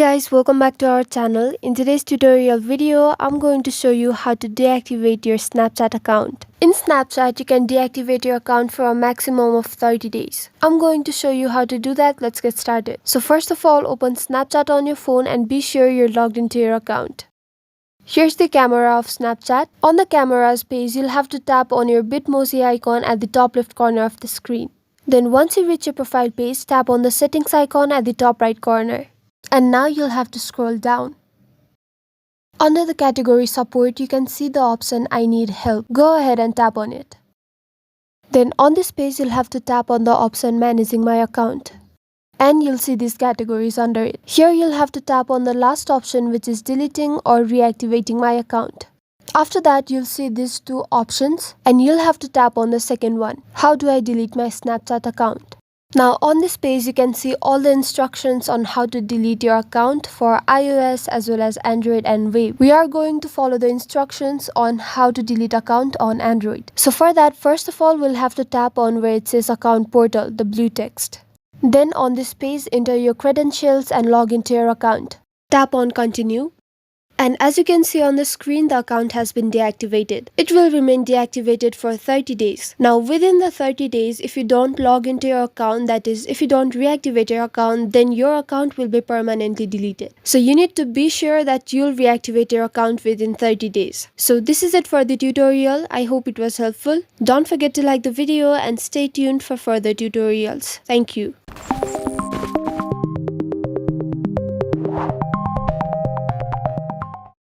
Guys, welcome back to our channel. In today's tutorial video, I'm going to show you how to deactivate your Snapchat account. In Snapchat, you can deactivate your account for a maximum of 30 days. I'm going to show you how to do that. Let's get started. So first of all, open Snapchat on your phone and be sure you're logged into your account. Here's the camera of Snapchat. On the camera's page, you'll have to tap on your Bitmoji icon at the top left corner of the screen. Then once you reach your profile page, tap on the settings icon at the top right corner. And now you'll have to scroll down. Under the category support, you can see the option I need help. Go ahead and tap on it. Then on this page, you'll have to tap on the option managing my account. And you'll see these categories under it. Here you'll have to tap on the last option, which is deleting or reactivating my account. After that, you'll see these two options and you'll have to tap on the second one. How do I delete my Snapchat account? Now on this page, you can see all the instructions on how to delete your account for iOS as well as Android and web. We are going to follow the instructions on how to delete account on Android. So for that, first of all, we'll have to tap on where it says account portal, the blue text. Then on this page, enter your credentials and log into your account. Tap on continue. And as you can see on the screen, the account has been deactivated. It will remain deactivated for 30 days. Now within the 30 days, if you don't log into your account, that is, if you don't reactivate your account, then your account will be permanently deleted. So you need to be sure that you'll reactivate your account within 30 days. So this is it for the tutorial. I hope it was helpful. Don't forget to like the video and stay tuned for further tutorials. Thank you.